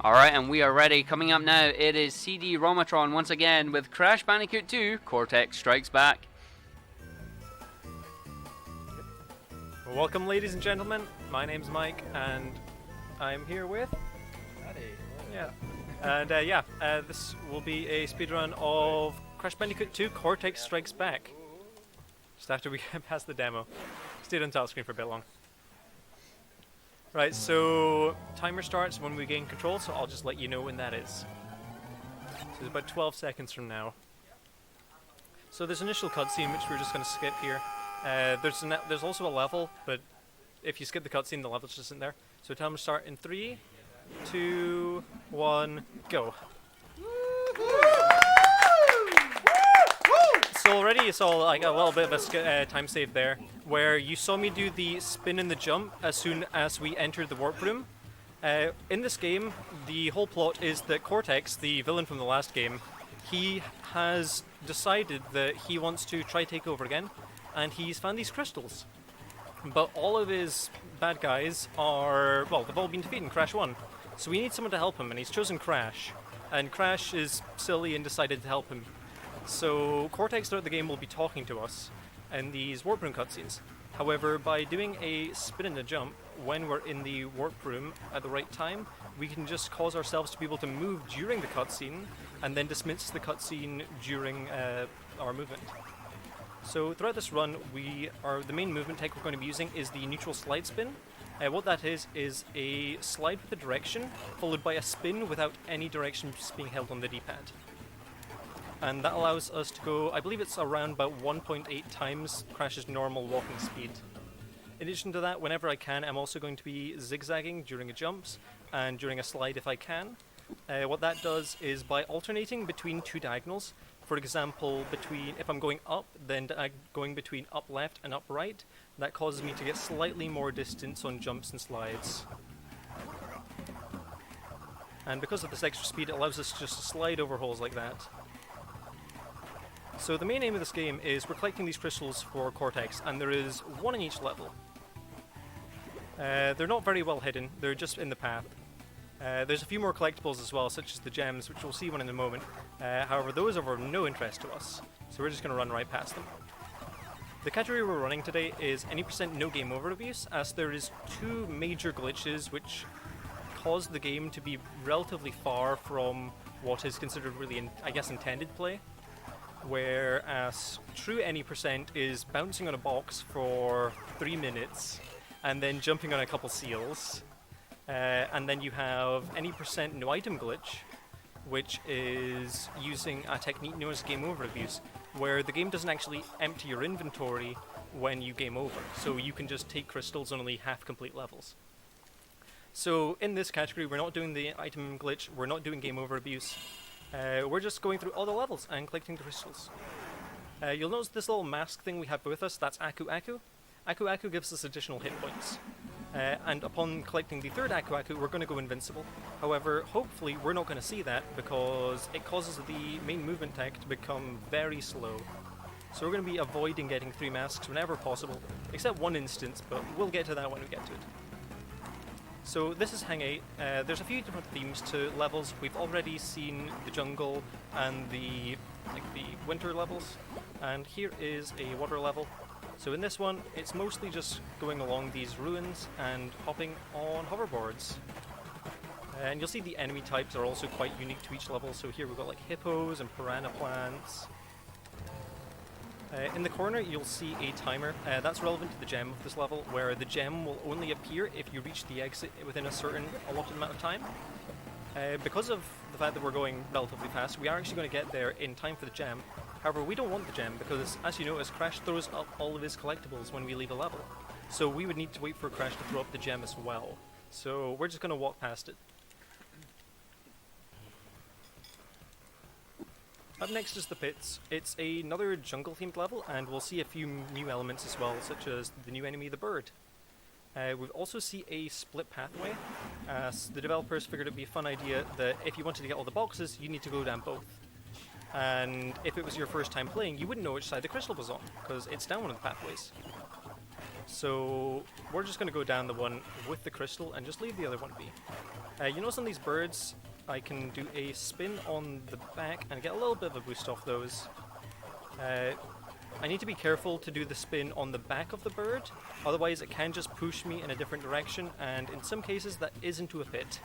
Alright, and we are ready. Coming up now, it is CDRomatron once again with Crash Bandicoot 2, Cortex Strikes Back. Well, welcome, ladies and gentlemen. My name's Mike, and I'm here with... Howdy. Yeah. And this will be a speedrun of Crash Bandicoot 2, Cortex Strikes Back. Just after we get past the demo. Stayed on top screen for a bit long. Right, so timer starts when we gain control, so I'll just let you know when that is. So it's about 12 seconds from now. So there's an initial cutscene which we're just going to skip here. There's also a level, but if you skip the cutscene, the level just isn't there. So timer start in 3, 2, 1, go. So already you saw like a little bit of a time save there, where you saw me do the spin and the jump as soon as we entered the warp room. In this game, the whole plot is that Cortex, the villain from the last game, he has decided that he wants to try take over again, and he's found these crystals. But all of his bad guys are, well, they've all been defeated in Crash 1. So we need someone to help him, and he's chosen Crash. And Crash is silly and decided to help him. So Cortex throughout the game will be talking to us in these warp room cutscenes. However, by doing a spin and a jump when we're in the warp room at the right time, we can just cause ourselves to be able to move during the cutscene and then dismiss the cutscene during our movement. So throughout this run, the main movement tech we're going to be using is the neutral slide spin. What that is a slide with a direction followed by a spin without any direction being held on the D-pad. And that allows us to go, I believe it's around about 1.8 times Crash's normal walking speed. In addition to that, whenever I can, I'm also going to be zigzagging during the jumps and during a slide if I can. What that does is by alternating between two diagonals, for example, if I'm going up, then going between up left and up right, that causes me to get slightly more distance on jumps and slides. And because of this extra speed, it allows us just to slide over holes like that. So the main aim of this game is we're collecting these crystals for Cortex, and there is one in each level. They're not very well hidden, they're just in the path. There's a few more collectibles as well, such as the gems, which we'll see one in a moment. However, those are of no interest to us, so we're just going to run right past them. The category we're running today is any % no game over abuse, as there is two major glitches which cause the game to be relatively far from what is considered really, intended play. Whereas true any % is bouncing on a box for 3 minutes and then jumping on a couple seals. And then you have any % no item glitch, which is using a technique known as game over abuse, where the game doesn't actually empty your inventory when you game over, so you can just take crystals on only half complete levels. So in this category, we're not doing the item glitch, we're not doing game over abuse. We're just going through all the levels and collecting the crystals. You'll notice this little mask thing we have with us, that's Aku Aku. Aku Aku gives us additional hit points. And upon collecting the third Aku Aku, we're going to go invincible. However, hopefully we're not going to see that because it causes the main movement tech to become very slow. So we're going to be avoiding getting 3 masks whenever possible, except one instance, but we'll get to that when we get to it. So this is Hang 8. There's a few different themes to levels. We've already seen the jungle and the winter levels, and here is a water level. So in this one, it's mostly just going along these ruins and hopping on hoverboards. And you'll see the enemy types are also quite unique to each level. So here we've got like hippos and piranha plants. In the corner, you'll see a timer. That's relevant to the gem of this level, where the gem will only appear if you reach the exit within a certain allotted amount of time. Because of the fact that we're going relatively fast, we are actually going to get there in time for the gem. However, we don't want the gem because, as you notice, Crash throws up all of his collectibles when we leave a level. So we would need to wait for Crash to throw up the gem as well. So we're just going to walk past it. Up next is the pits. It's another jungle-themed level, and we'll see a few new elements as well, such as the new enemy, the bird. We'll also see a split pathway, as the developers figured it'd be a fun idea that if you wanted to get all the boxes, you need to go down both. And if it was your first time playing, you wouldn't know which side the crystal was on, because it's down one of the pathways. So we're just going to go down the one with the crystal and just leave the other one be. You notice on these birds, I can do a spin on the back and get a little bit of a boost off those. I need to be careful to do the spin on the back of the bird, otherwise it can just push me in a different direction, and in some cases that is into a pit.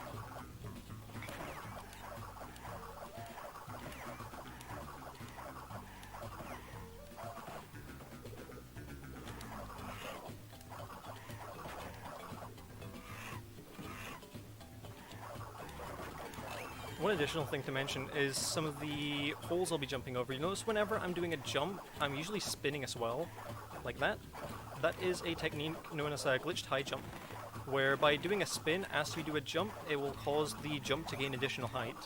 One additional thing to mention is some of the holes I'll be jumping over. You notice whenever I'm doing a jump, I'm usually spinning as well, like that. That is a technique known as a glitched high jump, where by doing a spin as you do a jump, it will cause the jump to gain additional height.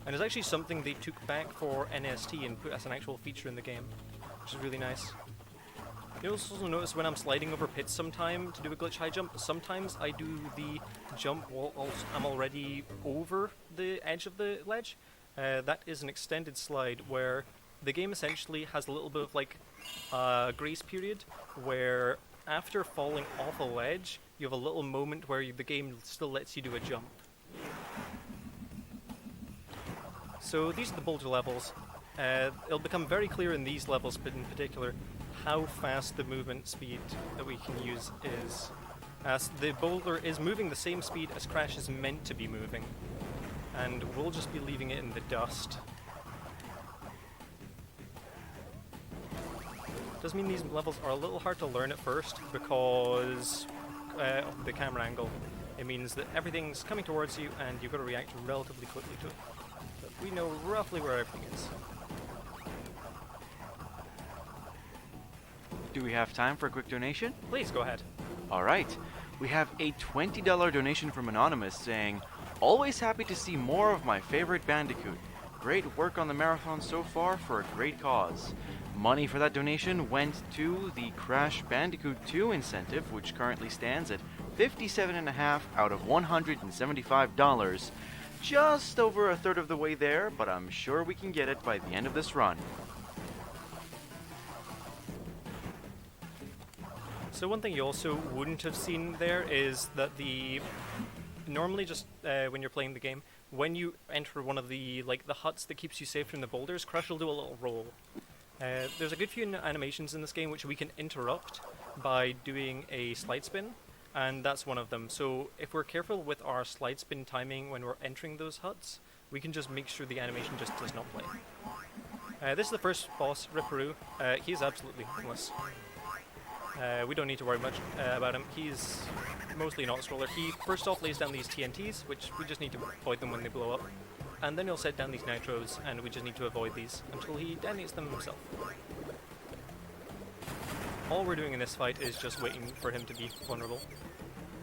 And it's actually something they took back for NST and put as an actual feature in the game, which is really nice. You'll also notice when I'm sliding over pits sometime to do a glitch high jump, sometimes I do the jump while I'm already over the edge of the ledge. That is an extended slide where the game essentially has a little bit of like a grace period where after falling off a ledge, you have a little moment where the game still lets you do a jump. So these are the boulder levels. It'll become very clear in these levels, but in particular, how fast the movement speed that we can use is. As the boulder is moving the same speed as Crash is meant to be moving, and we'll just be leaving it in the dust. Does mean these levels are a little hard to learn at first because of the camera angle. It means that everything's coming towards you and you've got to react relatively quickly to it. But we know roughly where everything is. Do we have time for a quick donation? Please go ahead. Alright, we have a $20 donation from Anonymous saying, "Always happy to see more of my favorite Bandicoot. Great work on the marathon so far for a great cause." Money for that donation went to the Crash Bandicoot 2 incentive, which currently stands at $57.50 out of $175. Just over a third of the way there, but I'm sure we can get it by the end of this run. So one thing you also wouldn't have seen there is that normally just when you're playing the game, when you enter one of the huts that keeps you safe from the boulders, Crash will do a little roll. There's a good few animations in this game which we can interrupt by doing a slide spin, and that's one of them. So if we're careful with our slide spin timing when we're entering those huts, we can just make sure the animation just does not play. This is the first boss, Ripperoo. He's absolutely harmless. We don't need to worry much about him. He's mostly an auto-scroller. He first off lays down these TNTs, which we just need to avoid them when they blow up. And then he'll set down these nitros, and we just need to avoid these until he detonates them himself. All we're doing in this fight is just waiting for him to be vulnerable.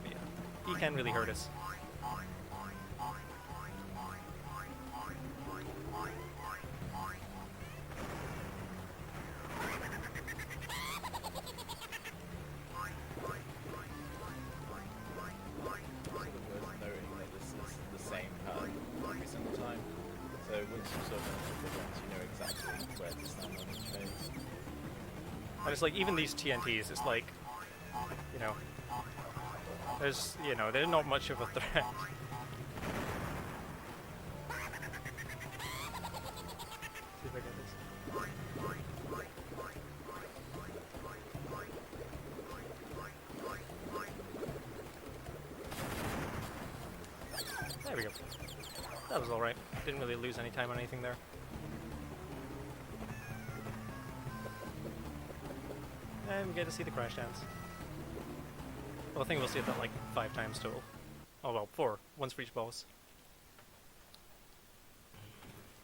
But yeah, he can't really hurt us. And it's like, even these TNTs, it's like, they're not much of a threat. See if I get this. There we go. That was alright. Didn't really lose any time on anything there. And we get to see the Crash dance. Well, I think we'll see that like 5 times total. Oh well, 4. Once for each boss.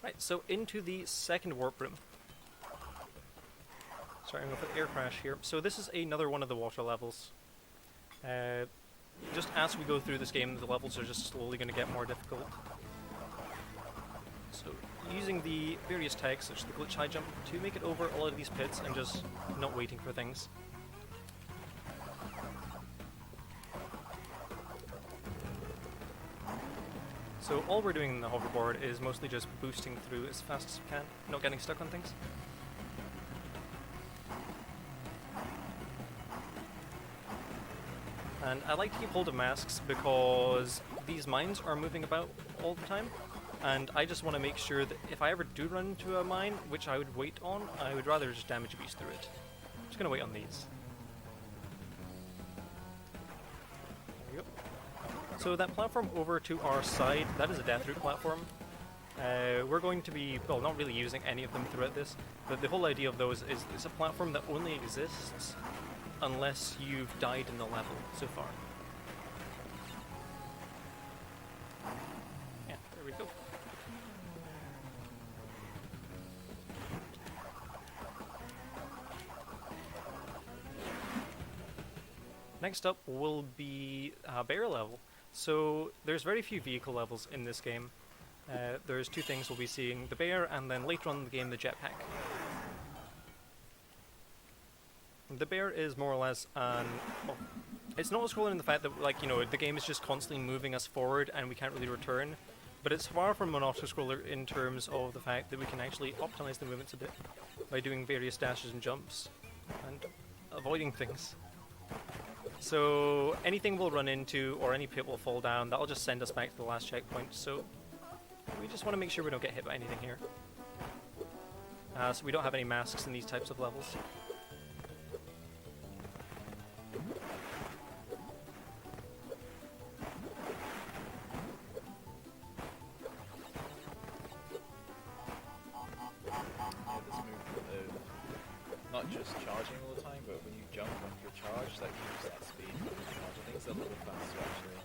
Right, so into the second warp room. Starting with the air crash here. So this is another one of the water levels. Just as we go through this game, the levels are just slowly going to get more difficult. So, using the various tags, such as the glitch high jump, to make it over all of these pits and just not waiting for things. So all we're doing in the hoverboard is mostly just boosting through as fast as we can, not getting stuck on things. And I like to keep hold of masks because these mines are moving about all the time, and I just want to make sure that if I ever do run into a mine, which I would wait on, I would rather just damage beast through it. I'm just going to wait on these. There we go. So that platform over to our side, that is a death route platform. We're going to be, well, not really using any of them throughout this, but the whole idea of those is it's a platform that only exists unless you've died in the level so far. Yeah, there we go. Next up will be a bear level. So there's very few vehicle levels in this game. There's two things we'll be seeing, the bear and then later on in the game the jetpack. The bear is more or less well, it's not a scroller in the fact that, like, you know, the game is just constantly moving us forward and we can't really return, but it's far from an auto-scroller in terms of the fact that we can actually optimize the movements a bit by doing various dashes and jumps and avoiding things. So anything we'll run into or any pit will fall down, that'll just send us back to the last checkpoint, so we just want to make sure we don't get hit by anything here. So we don't have any masks in these types of levels. Not just charging all the time, but when you jump off your charge, that keeps that speed. I think it's a little faster actually.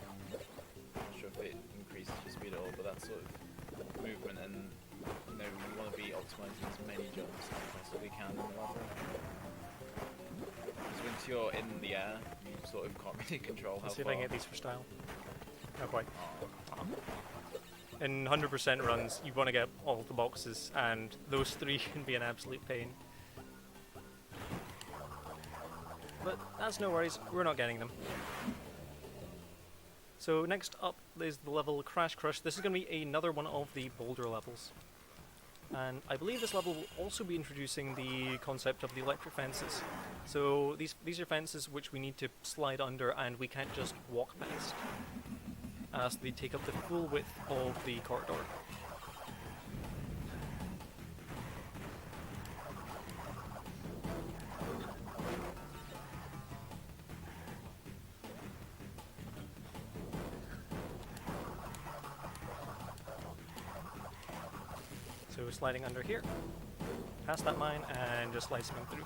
Not sure if it increases your speed at all, but that sort of movement, and you know, you want to be optimizing as many jumps as you possibly can in the level. Because once you're in the air, you sort of can't really control how far. Let's see if I can get these for style. Not quite. In 100% runs, you want to get all the boxes, and those three can be an absolute pain. But that's no worries, we're not getting them. So next up is the level Crash Crush. This is going to be another one of the boulder levels. And I believe this level will also be introducing the concept of the electric fences. So these are fences which we need to slide under and we can't just walk past. So they take up the full width of the corridor. So sliding under here, past that mine, and just slicing them through.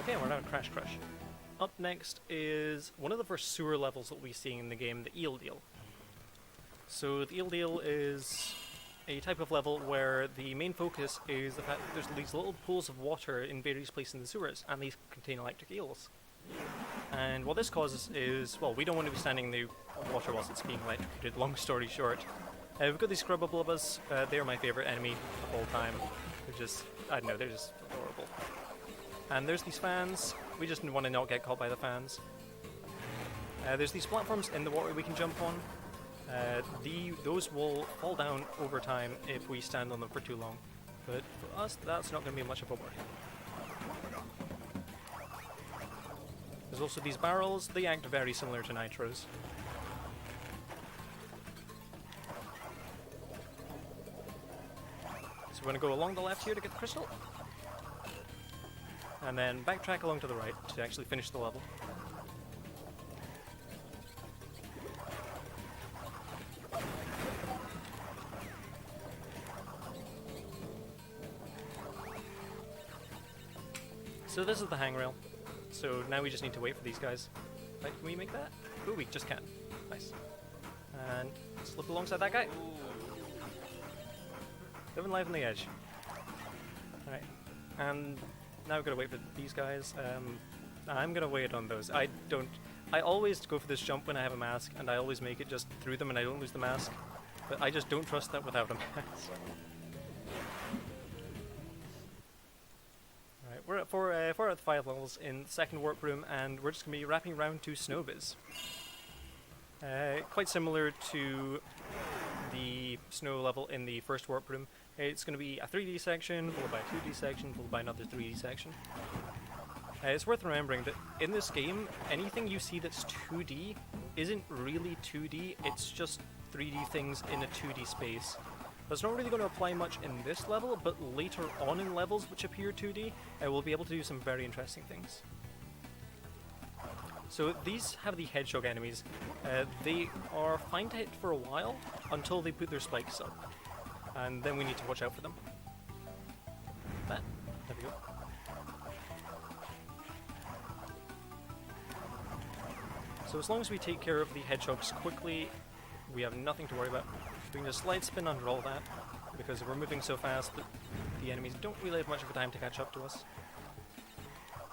Okay, we're now at Crash Crush. Up next is one of the first sewer levels that we'll be seeing in the game, the Eel Deal. So the Eel Deal is a type of level where the main focus is the fact that there's these little pools of water in various places in the sewers, and these contain electric eels. And what this causes is, well, we don't want to be standing in the water whilst it's being electrocuted, long story short. We've got these Scrubbablubas, they're my favourite enemy of all time. They're just, I don't know, they're just adorable. And there's these fans, we just want to not get caught by the fans. There's these platforms in the water we can jump on. Those will fall down over time if we stand on them for too long. But for us, that's not going to be much of a worry. There's also these barrels, they act very similar to nitros. So we're going to go along the left here to get the crystal. and then backtrack along to the right to actually finish the level. So this is the hangrail. So now we just need to wait for these guys. Right, can we make that? Ooh, we just can. Nice. And slip alongside that guy. Living live on the edge. Alright. And now we've got to wait for these guys. I'm going to wait on those. I always go for this jump when I have a mask, and I always make it just through them and I don't lose the mask. But I just don't trust that without a mask. We're at 4 out of 5 levels in the second warp room, and we're just going to be wrapping around to Snowbiz. Quite similar to the snow level in the first warp room. It's going to be a 3D section, followed by a 2D section, followed by another 3D section. It's worth remembering that in this game, anything you see that's 2D isn't really 2D, it's just 3D things in a 2D space. That's not really going to apply much in this level, but later on in levels which appear 2D, we'll be able to do some very interesting things. So these have the hedgehog enemies. They are fine to hit for a while, until they put their spikes up. And then we need to watch out for them. There we go. So as long as we take care of the hedgehogs quickly, we have nothing to worry about. We can just slide spin under all that, because we're moving so fast that the enemies don't really have much of a time to catch up to us.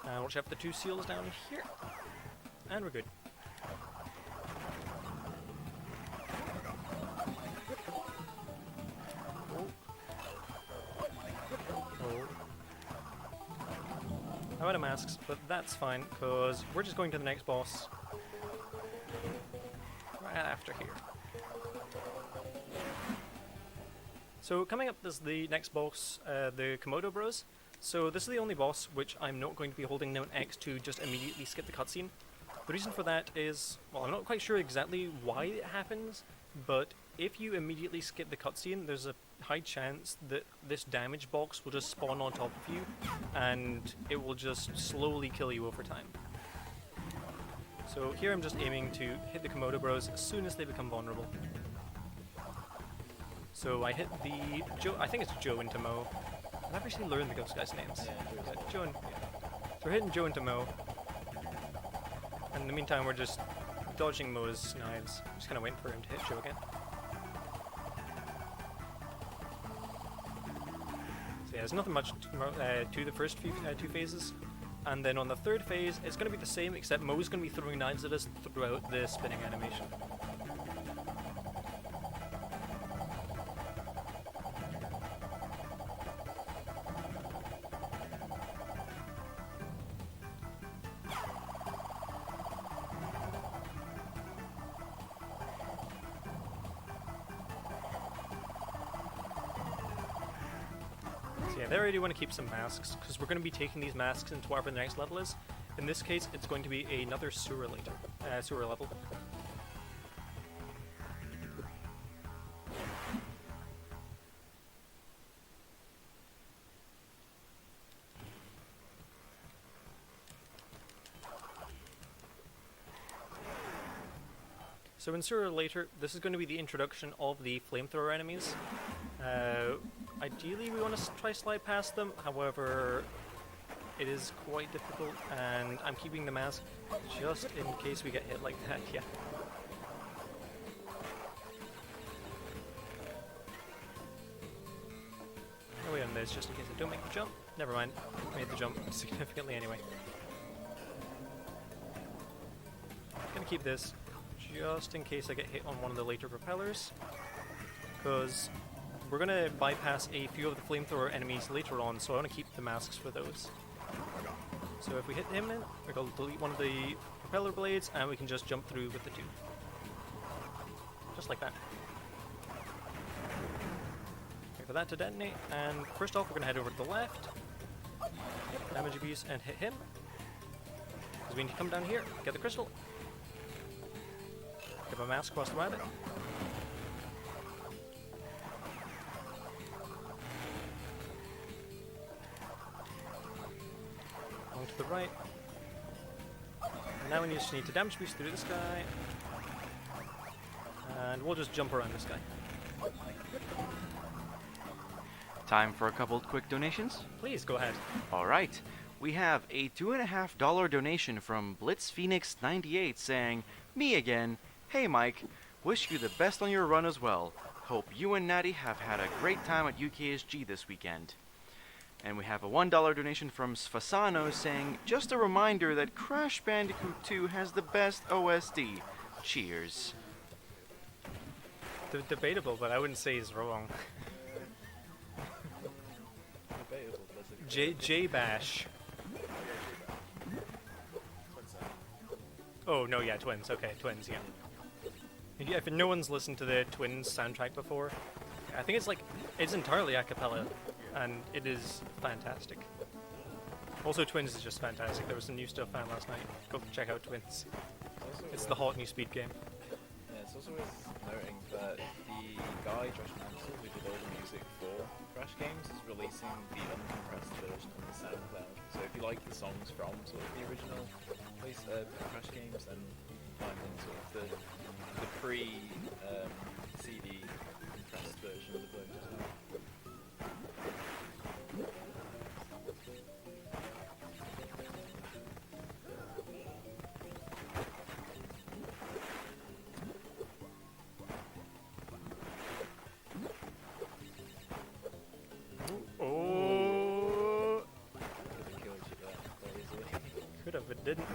Watch out for the 2 seals down here, and we're good. Oh. I'm out of masks, but that's fine, because we're just going to the next boss right after here. So coming up is the next boss, the Komodo Bros. So this is the only boss which I'm not going to be holding down X to just immediately skip the cutscene. The reason for that is, well, I'm not quite sure exactly why it happens, but if you immediately skip the cutscene, there's a high chance that this damage box will just spawn on top of you, and it will just slowly kill you over time. So here I'm just aiming to hit the Komodo Bros as soon as they become vulnerable. So I hit the Joe, I think it's Joe and Tomo. I've never actually learned the ghost guys' names. Yeah, Joe and, so we're hitting Joe and Tomo. And in the meantime, we're just dodging Mo's knives. Just kind of waiting for him to hit Joe again. So yeah, there's nothing much to the first few 2 phases. And then on the 3rd phase, it's going to be the same, except Mo's going to be throwing knives at us throughout the spinning animation. Yeah, they already want to keep some masks, because we're going to be taking these masks into whatever the next level is. In this case, it's going to be another sewer level. So in Sewer later, this is going to be the introduction of the flamethrower enemies. Ideally we want to try slide past them, however it is quite difficult, and I'm keeping the mask just in case we get hit like that, yeah. No way on this, just in case I don't make the jump. Never mind, I made the jump significantly anyway. Gonna keep this just in case I get hit on one of the later propellers, because we're going to bypass a few of the flamethrower enemies later on, so I want to keep the masks for those. So if we hit him, we're going to delete one of the propeller blades, and we can just jump through with the 2. Just like that. Wait for that to detonate, and first off we're going to head over to the left, damage abuse, and hit him. Because we need to come down here, get the crystal. Give a mask whilst we're at it. to the right. And now we just need to damage boost through this guy. And we'll just jump around this guy. Time for a couple quick donations. Please, go ahead. Alright, we have a $2.50 donation from Blitz Phoenix 98 saying, "Me again. Hey Mike, wish you the best on your run as well. Hope you and Natty have had a great time at UKSG this weekend." And we have a $1 donation from Sfasano saying, "Just a reminder that Crash Bandicoot 2 has the best OSD. Cheers." Debatable, but I wouldn't say he's wrong. Debatable, that's a J-Bash. Oh, no, yeah, Twins. Okay, Twins, yeah. If no one's listened to the Twins soundtrack before, I think it's entirely a cappella, and it is fantastic. Also, Twins is just fantastic. There was some new stuff found last night. Go check out Twins. It's the hot new speed game. Yeah, it's also worth noting that the guy, Josh Mansell, who did all the music for Crash games, is releasing the uncompressed version on the SoundCloud. So if you like the songs from sort of the original Crash games, then you can find in sort of the pre-CD compressed version of the book as well. Oh, Could have killed you there quite easily. could have, but didn't.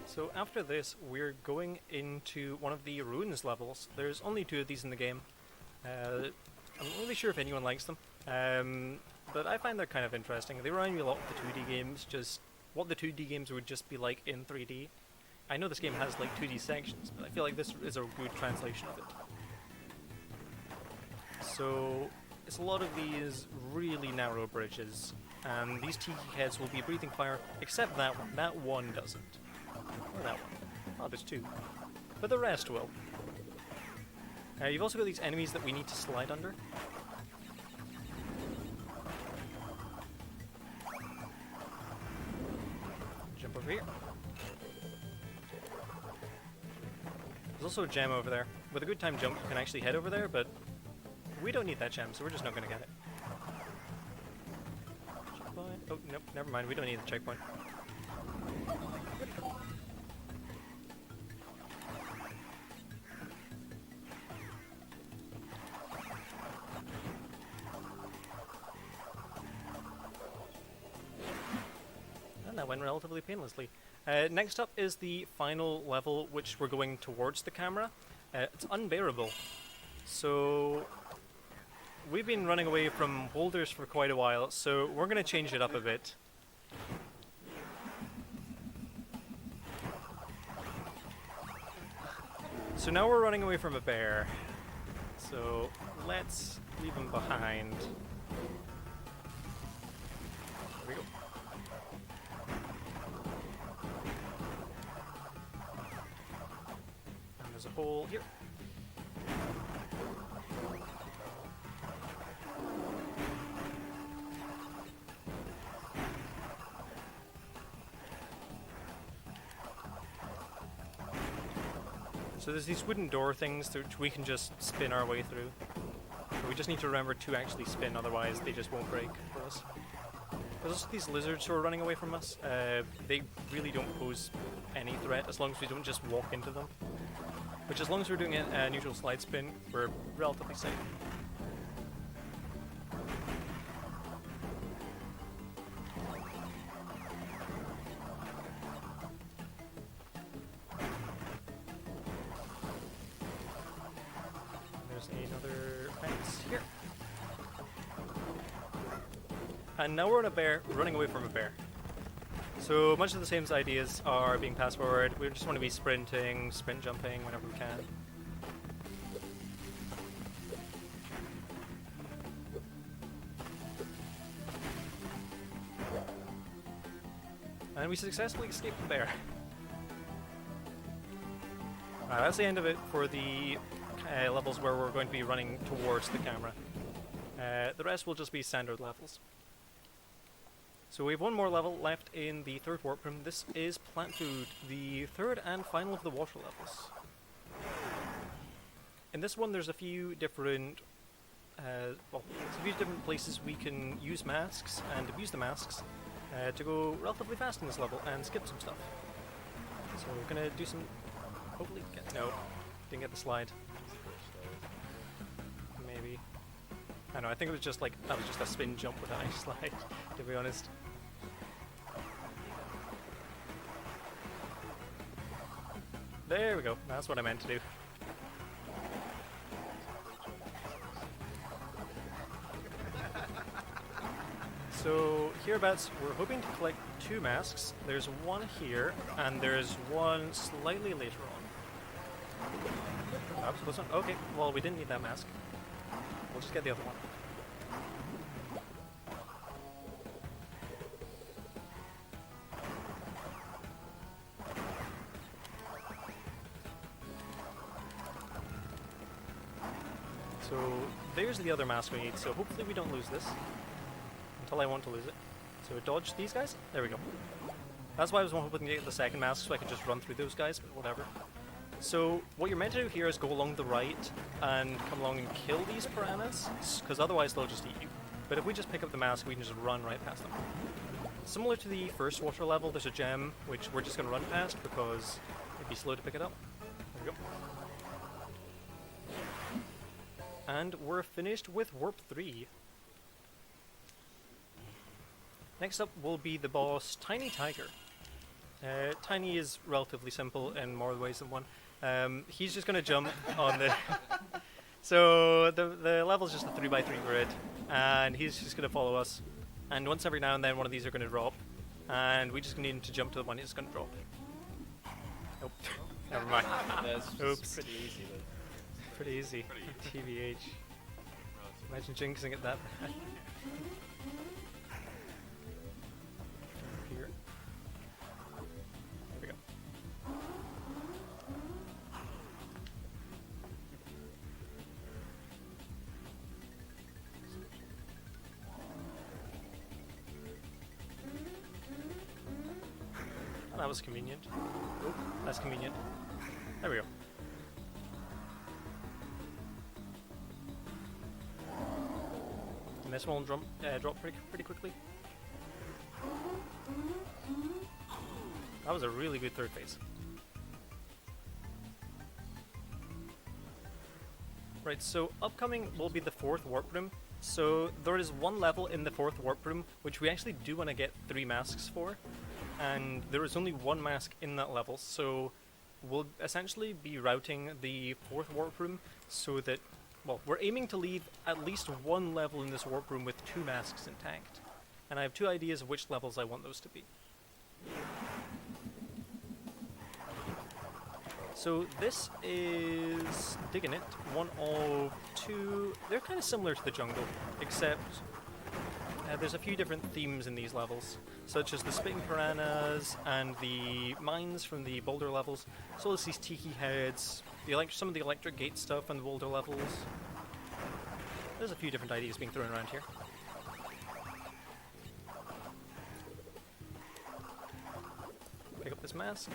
So after this, we're going into one of the ruins levels. There's only 2 of these in the game. I'm not really sure if anyone likes them, but I find they're kind of interesting. They remind me a lot of the 2D games, just what the 2D games would just be like in 3D. I know this game has like 2D sections, but I feel like this is a good translation of it. So it's a lot of these really narrow bridges, and these tiki heads will be breathing fire, except that one. That one doesn't. Or that one. Oh, there's 2. But the rest will. You've also got these enemies that we need to slide under. Jump over here. There's also a gem over there. With a good time jump, you can actually head over there, but we don't need that gem, so we're just not going to get it. Checkpoint. Oh, nope, never mind. We don't need the checkpoint. That went relatively painlessly. Next up is the final level, which we're going towards the camera. It's unbearable. So we've been running away from boulders for quite a while, so we're going to change it up a bit. So now we're running away from a bear. So let's leave him behind. There we go. And there's a hole here. So there's these wooden door things which we can just spin our way through. But we just need to remember to actually spin, otherwise they just won't break for us. There's also these lizards who are running away from us. They really don't pose any threat as long as we don't just walk into them. Which, as long as we're doing a neutral slide spin, we're relatively safe. There's another fence here. And now we're on a bear, running away from a bear. So much of the same ideas are being passed forward. We just want to be sprinting, sprint jumping whenever we can. And we successfully escaped the bear. That's the end of it for the levels where we're going to be running towards the camera. The rest will just be standard levels. So we have one more level left in the third warp room. This is Plant Food, the third and final of the water levels. In this one there's a few different places we can use masks and abuse the masks to go relatively fast in this level and skip some stuff. So we're gonna do some, hopefully no, didn't get the slide. Maybe. I don't know, I think it was just like, that was just a spin jump with a nice slide, to be honest. There we go, that's what I meant to do. So hereabouts, we're hoping to collect 2 masks. There's one here, and there's one slightly later on. Oops, close one. Okay, well we didn't need that mask. We'll just get the other one. So there's the other mask we need, so hopefully we don't lose this. Until I want to lose it. So dodge these guys? There we go. That's why I was hoping to get the second mask so I could just run through those guys, but whatever. So what you're meant to do here is go along the right and come along and kill these piranhas, because otherwise they'll just eat you. But if we just pick up the mask, we can just run right past them. Similar to the first water level, there's a gem which we're just going to run past because it'd be slow to pick it up. There we go. And we're finished with Warp 3. Next up will be the boss, Tiny Tiger. Tiny is relatively simple in more ways than one. He's just going to jump on the... So the level's just a 3x3 grid, and he's just going to follow us. And once every now and then one of these are going to drop, and we just need him to jump to the one he's going to drop. Nope. Never mind. Oops. Pretty easy though. Pretty easy. TBH. Imagine jinxing it that bad. Here. There we go. Oh, that was convenient. Oh, that's convenient. There we go. And this one will drop pretty quickly. That was a really good third phase. Right, so upcoming will be the fourth warp room. So there is one level in the fourth warp room which we actually do want to get 3 masks for, and there is only 1 mask in that level, so we'll essentially be routing the fourth warp room so that, well, we're aiming to leave at least 1 level in this warp room with 2 masks intact. And I have 2 ideas of which levels I want those to be. So this is Digging It, one of 2, they're kind of similar to the jungle, except there's a few different themes in these levels, such as the spitting piranhas and the mines from the boulder levels, as well as these tiki heads, some of the electric gate stuff on the boulder levels. There's a few different ideas being thrown around here. Pick up this mask.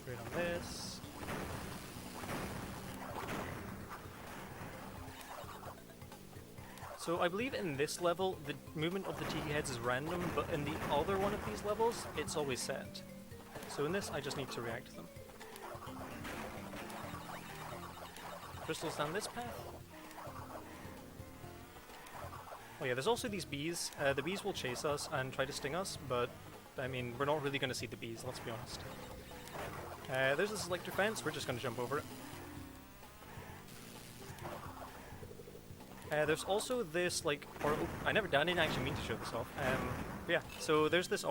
Straight on this. So I believe in this level, the movement of the tiki heads is random, but in the other one of these levels, it's always set. So in this, I just need to react to them. Crystals down this path. Oh yeah, there's also these bees. The bees will chase us and try to sting us, but I mean, we're not really going to see the bees, let's be honest. There's this electric fence, we're just going to jump over it. There's also this, like, I didn't actually mean to show this off. Yeah, so there's this,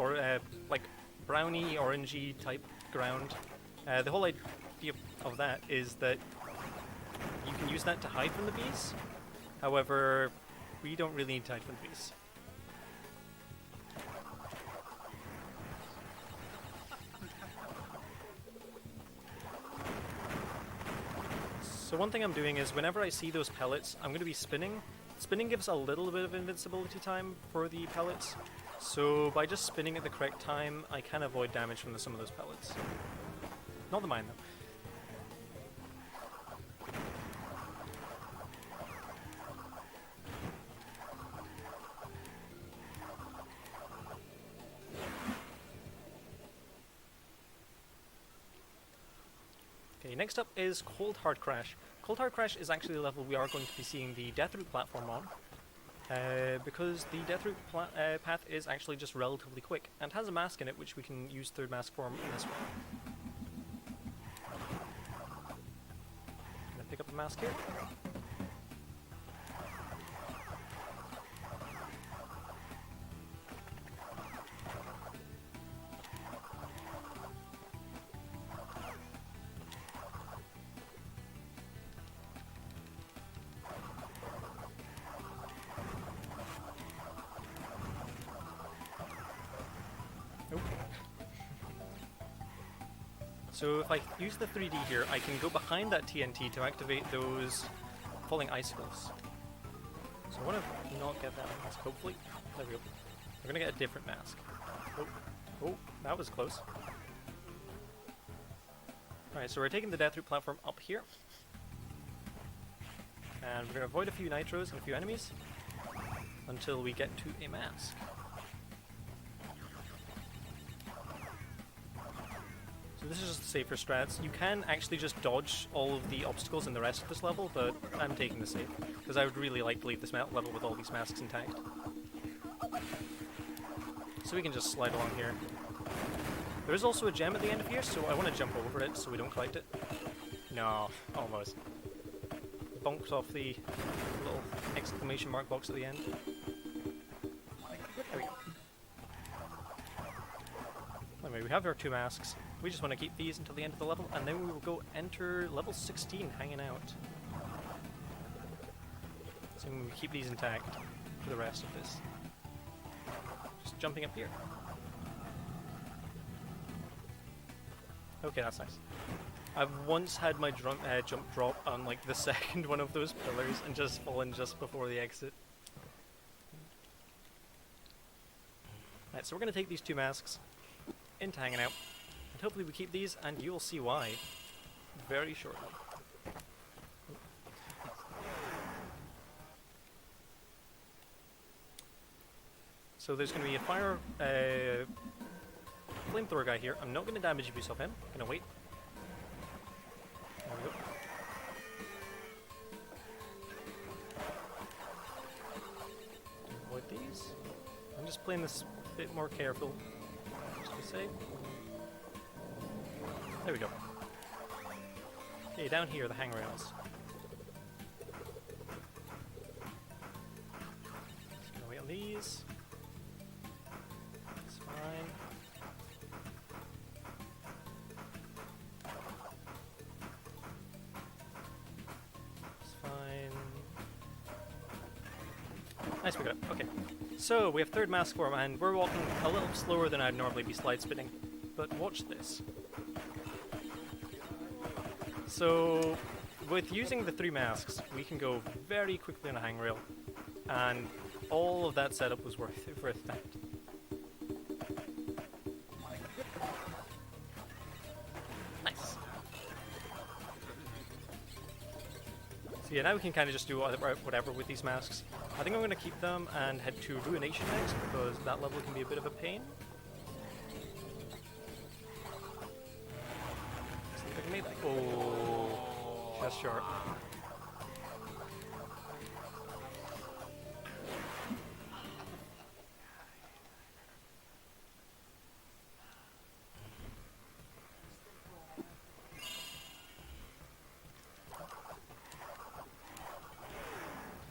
like, brownie, orangey type ground. The whole idea of that is that you can use that to hide from the bees. However, We don't really need tight infantries. So one thing I'm doing is whenever I see those pellets, I'm going to be spinning. Spinning gives a little bit of invincibility time for the pellets, so by just spinning at the correct time, I can avoid damage from some of those pellets. Not the mine, though. Okay, next up is Cold Hard Crash. Cold Hard Crash is actually the level we are going to be seeing the Death Route platform on, because the Death Route path is actually just relatively quick, and has a mask in it which we can use third mask form in this one. Gonna pick up a mask here. So if I use the 3D here, I can go behind that TNT to activate those falling icicles. So I want to not get that mask, hopefully. There we go. We're going to get a different mask. Oh, that was close. Alright, so we're taking the Death Route platform up here. And we're going to avoid a few nitros and a few enemies until we get to a mask. So this is just the safer strats. You can actually just dodge all of the obstacles in the rest of this level, but I'm taking the safe, because I would really like to leave this level with all these masks intact. So we can just slide along here. There is also a gem at the end of here, so I want to jump over it so we don't collect it. No, almost. Bonked off the little exclamation mark box at the end. There we go. Anyway, we have our 2 masks. We just want to keep these until the end of the level, and then we will go enter level 16 hanging out. So we keep these intact for the rest of this. Just jumping up here. Okay, that's nice. I've once had my jump drop on like the second one of those pillars and just fallen just before the exit. Alright, so we're going to take these 2 masks into hanging out. Hopefully we keep these, and you'll see why very shortly. So there's going to be a fire flamethrower guy here. I'm not going to damage abuse of him. I'm going to wait. There we go. Avoid these. I'm just playing this a bit more careful, just to be safe. There we go. Okay, down here, the handrails. Just gonna wait on these. It's fine. It's fine. Nice, we got it. Okay. So, we have third mask form, and we're walking a little slower than I'd normally be slide spinning. But watch this. So, with using the 3 masks, we can go very quickly on a hangrail, and all of that setup was worth that. Nice. So yeah, now we can kind of just do whatever with these masks. I think I'm going to keep them and head to Ruination next, because that level can be a bit of a pain. Oh, just short.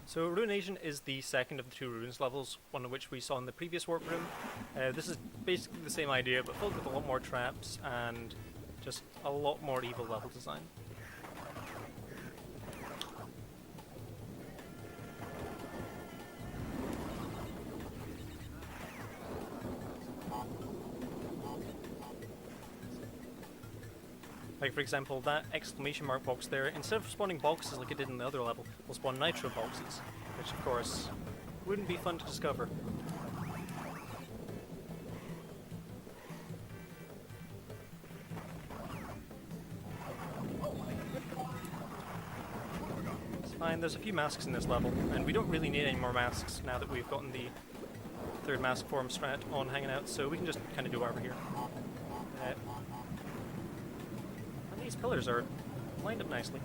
So Ruination is the second of the 2 ruins levels, one of which we saw in the previous warp room. This is basically the same idea, but filled with a lot more traps and just a lot more evil level design. Like, for example, that exclamation mark box there, instead of spawning boxes like it did in the other level, will spawn nitro boxes, which of course wouldn't be fun to discover. It's fine, there's a few masks in this level, and we don't really need any more masks now that we've gotten the third mask form strat on hanging out, so we can just kind of do whatever here. And these pillars are lined up nicely.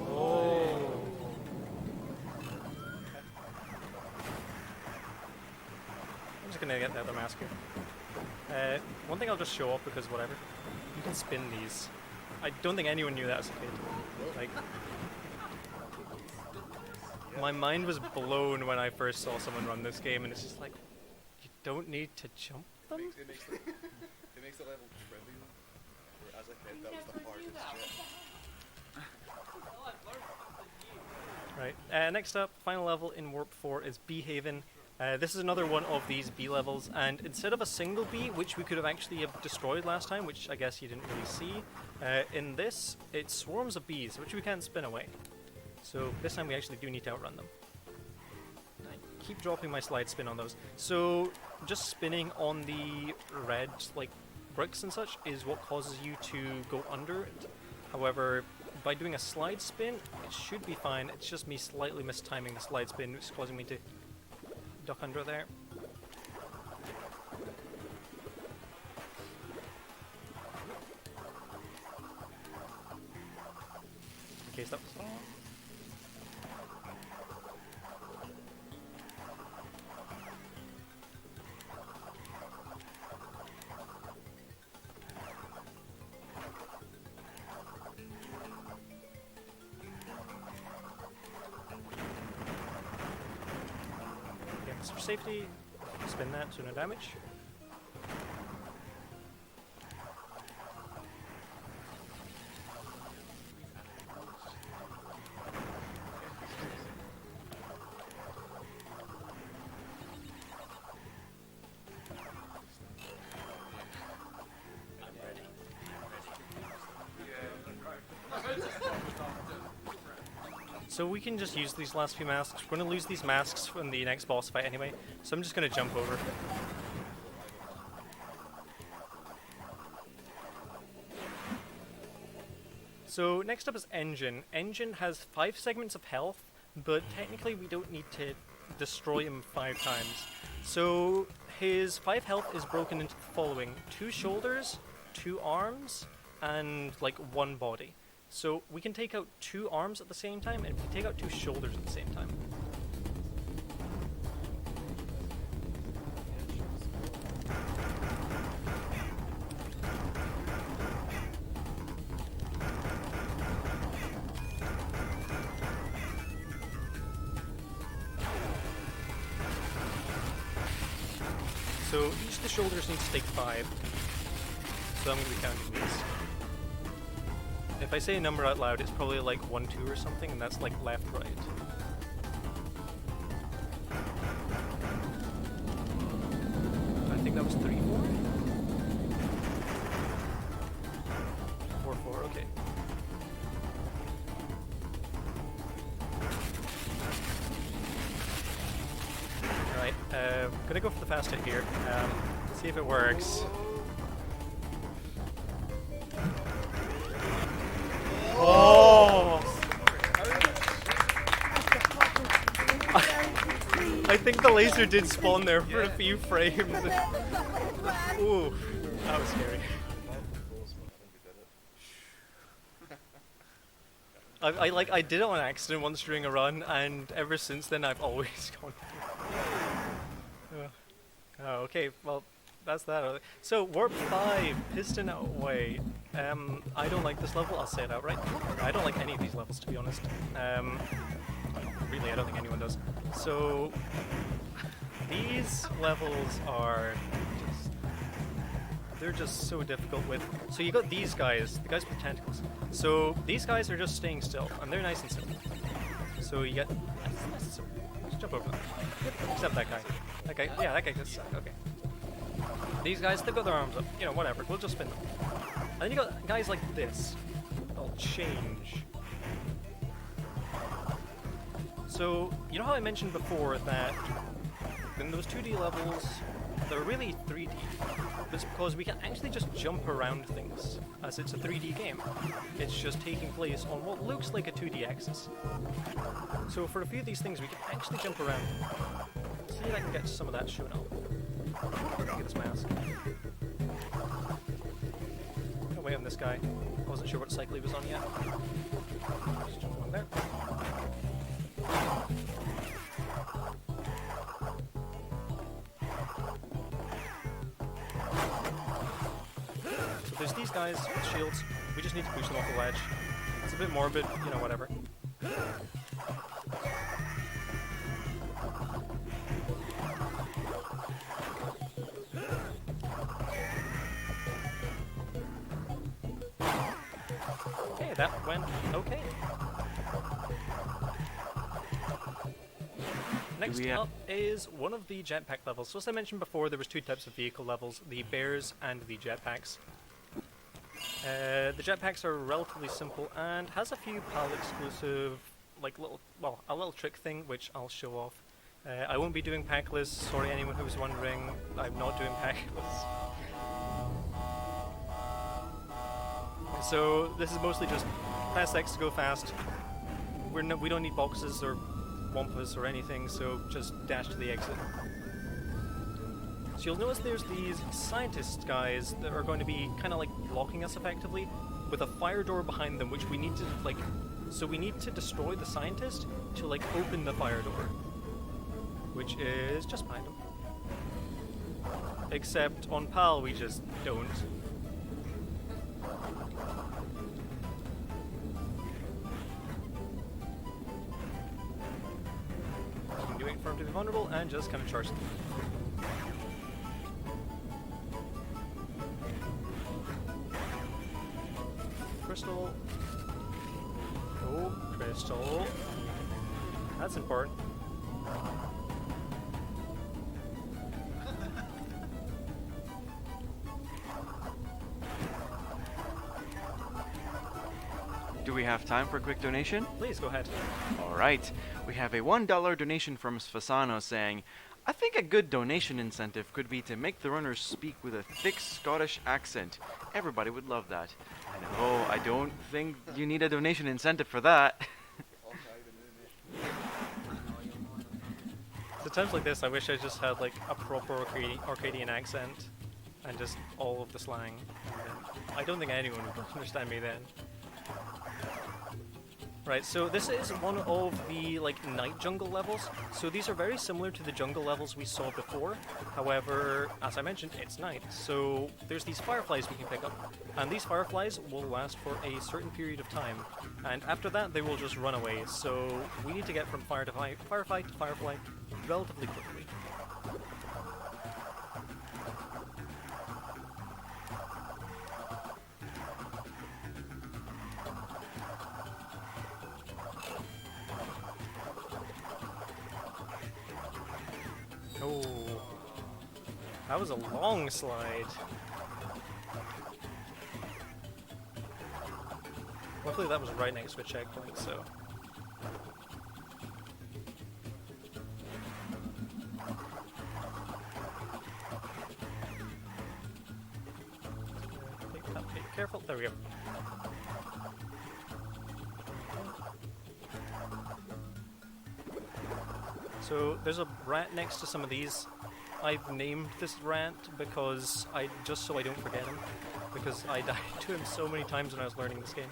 Oh! I'm just gonna get the other mask here. One thing I'll just show off because whatever. You can spin these. I don't think anyone knew that as a kid. Like, my mind was blown when I first saw someone run this game, and it's just like, you don't need to jump them? It makes the level trivial, where as a kid that was the hardest shit. Right, next up, final level in Warp 4 is Bee Haven. This is another one of these bee levels, and instead of a single bee, which we could have actually have destroyed last time, which I guess you didn't really see, in this, it's swarms of bees, which we can't spin away. So this time we actually do need to outrun them. I keep dropping my slide spin on those. So just spinning on the red, like, bricks and such is what causes you to go under it. However, by doing a slide spin, it should be fine. It's just me slightly mistiming the slide spin, which is causing me to duck under there. In case that was wrong. For safety, spin that so no damage. So we can just use these last few masks. We're going to lose these masks in the next boss fight anyway, so I'm just going to jump over. So next up is Engine. Engine has 5 segments of health, but technically we don't need to destroy him 5 times. So his 5 health is broken into the following: 2 shoulders, 2 arms, and like 1 body. So we can take out 2 arms at the same time, and we can take out 2 shoulders at the same time. So each of the shoulders needs to take 5. So I'm going to be counting these. If I say a number out loud, it's probably like 1, 2 or something, and that's like left, right. I think that was 3, 4? 4, 4, okay. Alright, gonna go for the fast hit here. See if it works. Oh! I think the laser did spawn there for a few frames. Ooh, that was scary. I did it on accident once during a run, and ever since then I've always gone. Oh, okay, well, that's that. So, Warp 5, Piston Away. I don't like this level, I'll say it outright. I don't like any of these levels, to be honest. Really, I don't think anyone does. So, these levels are just... they're just so difficult with... So you got these guys, the guys with tentacles. So, these guys are just staying still, and they're nice and simple. So you get... Let's jump over them. Except that guy. That guy, yeah, that guy gets stuck, okay. These guys, they've got their arms up. You know, whatever. We'll just spin them. And then you got guys like this. They'll change. So, you know how I mentioned before that in those 2D levels, they're really 3D. It's because we can actually just jump around things, as it's a 3D game. It's just taking place on what looks like a 2D axis. So for a few of these things, we can actually jump around. See if I can get some of that shown up. Look at this mask. Gonna wait on this guy. I wasn't sure what cycle he was on yet. Just jump on there. So there's these guys with shields. We just need to push them off the ledge. It's a bit morbid, you know, whatever. Okay, that went okay. Next up is one of the jetpack levels. So as I mentioned before, there was two types of vehicle levels, the bears and the jetpacks. The jetpacks are relatively simple and has a few PAL exclusive, like a little trick thing which I'll show off. I won't be doing pack lists, sorry anyone who was wondering, I'm not doing pack lists. So this is mostly just press X to go fast. We don't need boxes or wampas or anything, so just dash to the exit. So you'll notice there's these scientist guys that are going to be kind of like blocking us effectively, with a fire door behind them, which we need to like. So we need to destroy the scientist to like open the fire door, which is just behind them. Except on PAL we just don't. Waiting for him to be vulnerable and just kind of charge them. Crystal. Oh, crystal. That's important. Do we have time for a quick donation? Please go ahead. Alright, we have a $1 donation from Sfasano saying, I think a good donation incentive could be to make the runners speak with a thick Scottish accent. Everybody would love that. I know, I don't think you need a donation incentive for that. So times like this, I wish I just had like a proper Arcadian accent and just all of the slang. And I don't think anyone would understand me then. Right, so this is one of the like night jungle levels. So these are very similar to the jungle levels we saw before. However, as I mentioned, it's night. So there's these fireflies we can pick up, and these fireflies will last for a certain period of time. And after that, they will just run away. So we need to get from firefight to firefly relatively quickly. Oh, that was a long slide. Luckily that was right next to a checkpoint, so... Be careful, there we go. So there's a rat next to some of these. I've named this rat because just so I don't forget him, because I died to him so many times when I was learning this game.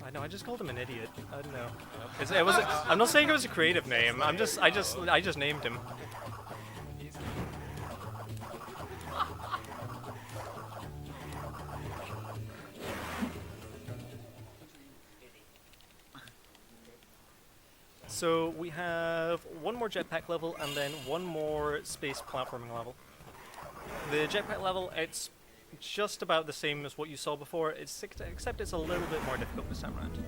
I know, I just called him an idiot. I don't know. I'm not saying it was a creative name. I just named him. So we have one more jetpack level and then one more space platforming level. The jetpack level, it's just about the same as what you saw before, except it's a little bit more difficult this time around.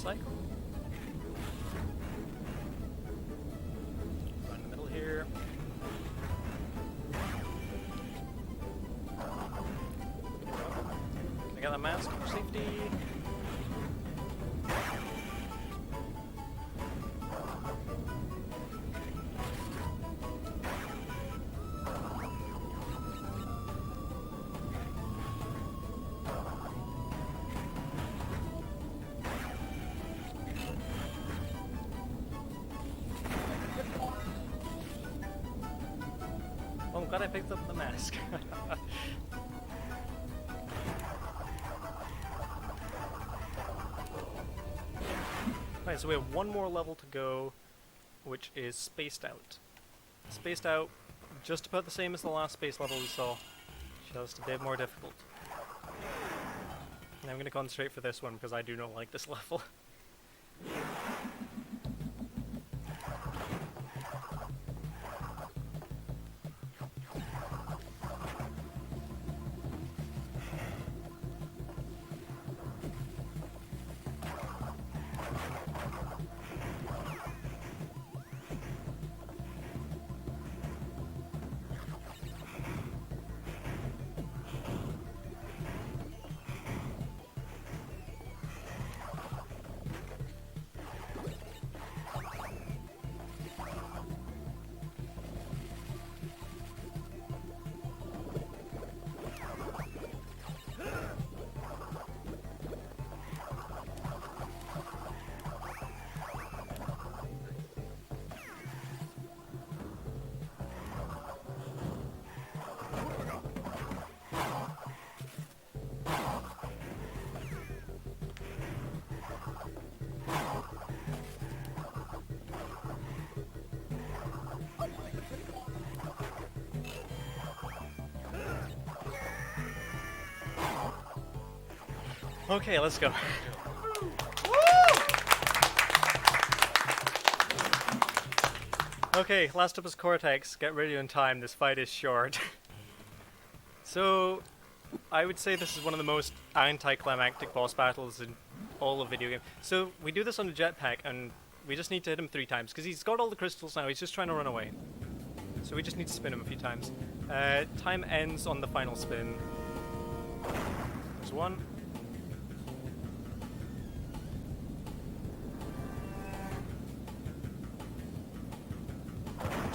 cycle. Right in the middle here. Can I get that mask for safety? Oh, I'm glad I picked up the mask. Right, so we have one more level to go, which is Spaced Out. Spaced Out, just about the same as the last space level we saw, just a bit more difficult. And I'm going to concentrate for this one because I do not like this level. Okay, let's go. Okay, last up is Cortex. Get ready in time, this fight is short. So, I would say this is one of the most anticlimactic boss battles in all of video game. So, we do this on the jetpack, and we just need to hit him 3 times, because he's got all the crystals now, he's just trying to run away. So we just need to spin him a few times. Time ends on the final spin. There's 1.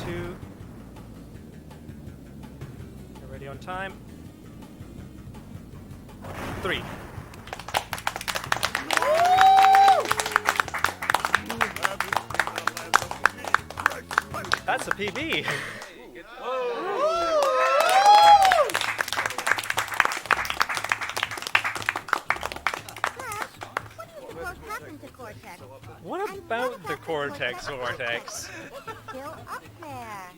2. Get ready on time. 3. That's a PB. What about the Cortex Vortex? Still up there.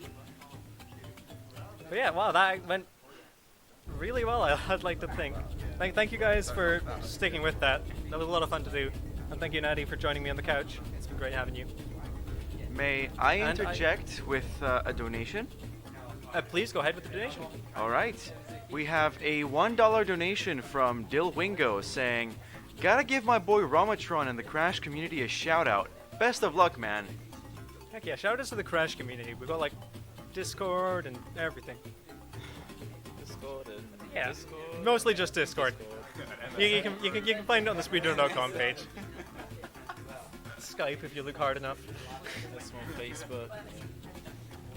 But yeah, wow, that went really well, I'd like to think. Thank you guys for sticking with that. That was a lot of fun to do. And thank you, Natty, for joining me on the couch. It's been great having you. May I And interject with a donation? Please go ahead with the donation. All right. We have a $1 donation from Dill Wingo saying, "Gotta give my boy Romatron and the Crash community a shout out. Best of luck, man." Heck yeah, shout out to the Crash community. We've got like Discord and everything. Discord and Yeah, Discord. mostly just Discord. You can find it on the speedrun.com page. Skype if you look hard enough. This one, Facebook.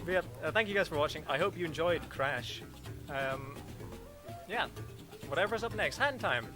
But yeah, thank you guys for watching. I hope you enjoyed Crash. Yeah, whatever's up next, hand time.